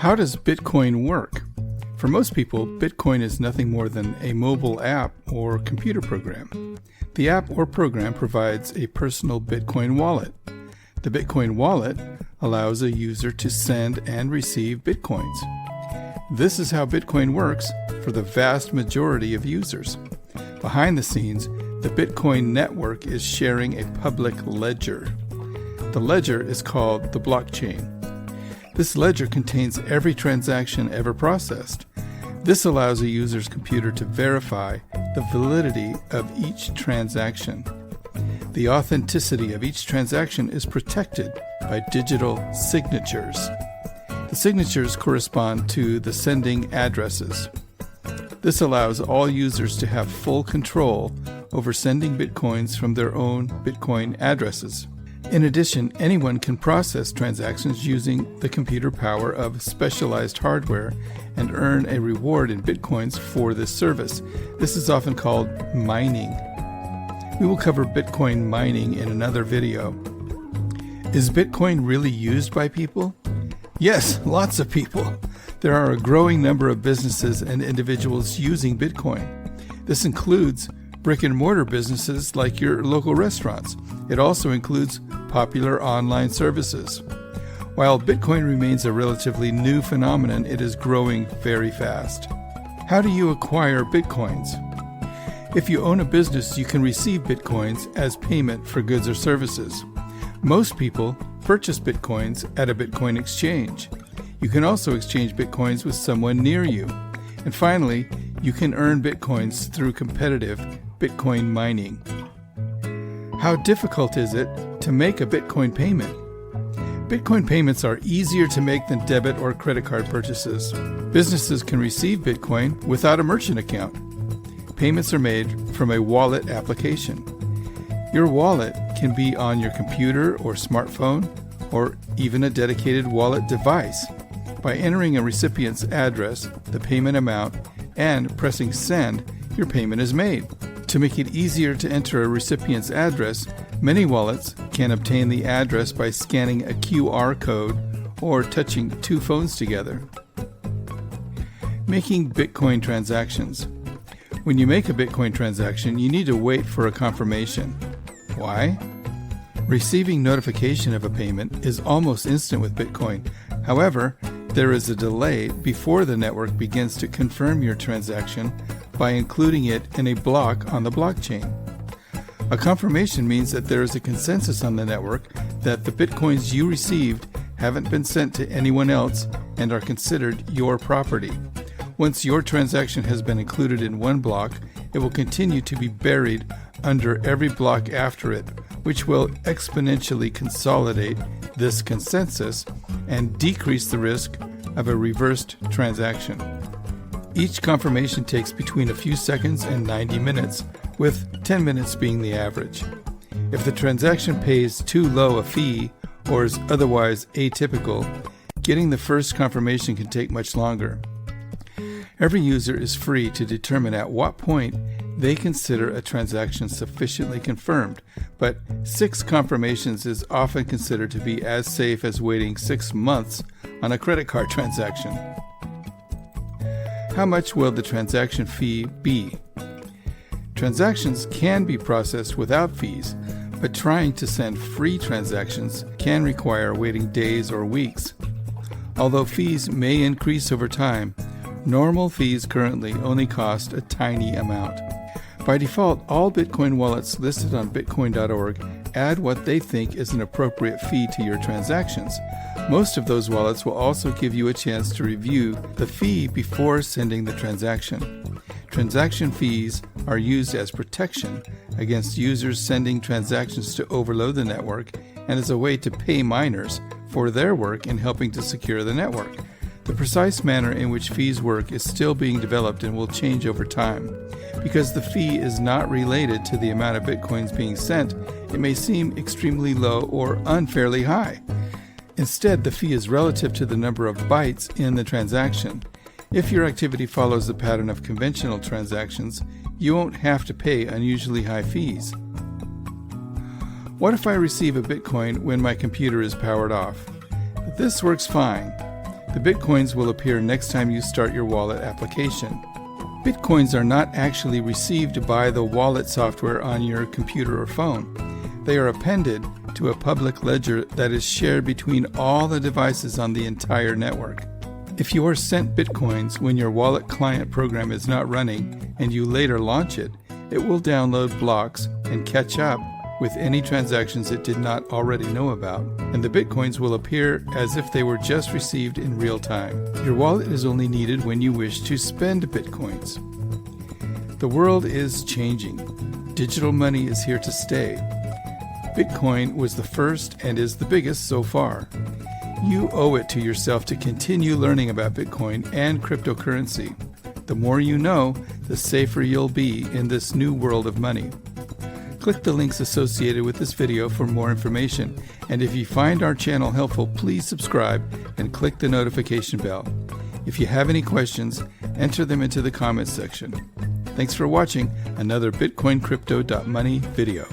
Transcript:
How does Bitcoin work? For most people, Bitcoin is nothing more than a mobile app or computer program. The app or program provides a personal Bitcoin wallet. The Bitcoin wallet allows a user to send and receive Bitcoins. This is how Bitcoin works for the vast majority of users. Behind the scenes, the Bitcoin network is sharing a public ledger. The ledger is called the blockchain. This ledger contains every transaction ever processed. This allows a user's computer to verify the validity of each transaction. The authenticity of each transaction is protected by digital signatures. The signatures correspond to the sending addresses. This allows all users to have full control over sending Bitcoins from their own Bitcoin addresses. In addition, anyone can process transactions using the computer power of specialized hardware and earn a reward in Bitcoins for this service. This is often called mining. We will cover Bitcoin mining in another video. Is Bitcoin really used by people? Yes, lots of people. There are a growing number of businesses and individuals using Bitcoin. This includes brick-and-mortar businesses like your local restaurants. It also includes popular online services. While Bitcoin remains a relatively new phenomenon, it is growing very fast. How do you acquire Bitcoins? If you own a business, you can receive Bitcoins as payment for goods or services. Most people purchase Bitcoins at a Bitcoin exchange. You can also exchange Bitcoins with someone near you. And finally, you can earn Bitcoins through competitive Bitcoin mining. How difficult is it to make a Bitcoin payment? Bitcoin payments are easier to make than debit or credit card purchases. Businesses can receive Bitcoin without a merchant account. Payments are made from a wallet application. Your wallet can be on your computer or smartphone, or even a dedicated wallet device. By entering a recipient's address, the payment amount, and pressing send, your payment is made. To make it easier to enter a recipient's address, many wallets can obtain the address by scanning a QR code or touching two phones together. Making Bitcoin transactions. When you make a Bitcoin transaction, you need to wait for a confirmation. Why? Receiving notification of a payment is almost instant with Bitcoin. However, there is a delay before the network begins to confirm your transaction by including it in a block on the blockchain. A confirmation means that there is a consensus on the network that the Bitcoins you received haven't been sent to anyone else and are considered your property. Once your transaction has been included in one block, it will continue to be buried under every block after it, which will exponentially consolidate this consensus and decrease the risk of a reversed transaction. Each confirmation takes between a few seconds and 90 minutes, with 10 minutes being the average. If the transaction pays too low a fee or is otherwise atypical, getting the first confirmation can take much longer. Every user is free to determine at what point they consider a transaction sufficiently confirmed, but 6 confirmations is often considered to be as safe as waiting 6 months on a credit card transaction. How much will the transaction fee be? Transactions can be processed without fees, but trying to send free transactions can require waiting days or weeks. Although fees may increase over time, normal fees currently only cost a tiny amount. By default, all Bitcoin wallets listed on bitcoin.org add what they think is an appropriate fee to your transactions. Most of those wallets will also give you a chance to review the fee before sending the transaction. Transaction fees are used as protection against users sending transactions to overload the network and as a way to pay miners for their work in helping to secure the network. The precise manner in which fees work is still being developed and will change over time. Because the fee is not related to the amount of Bitcoins being sent, it may seem extremely low or unfairly high. Instead, the fee is relative to the number of bytes in the transaction. If your activity follows the pattern of conventional transactions, you won't have to pay unusually high fees. What if I receive a Bitcoin when my computer is powered off? This works fine. The Bitcoins will appear next time you start your wallet application. Bitcoins are not actually received by the wallet software on your computer or phone. They are appended to a public ledger that is shared between all the devices on the entire network. If you are sent Bitcoins when your wallet client program is not running and you later launch it, it will download blocks and catch up with any transactions it did not already know about, and the Bitcoins will appear as if they were just received in real time. Your wallet is only needed when you wish to spend Bitcoins. The world is changing. Digital money is here to stay. Bitcoin was the first and is the biggest so far. You owe it to yourself to continue learning about Bitcoin and cryptocurrency. The more you know, the safer you'll be in this new world of money. Click the links associated with this video for more information. And if you find our channel helpful, please subscribe and click the notification bell. If you have any questions, enter them into the comments section. Thanks for watching another Bitcoin Crypto.money video.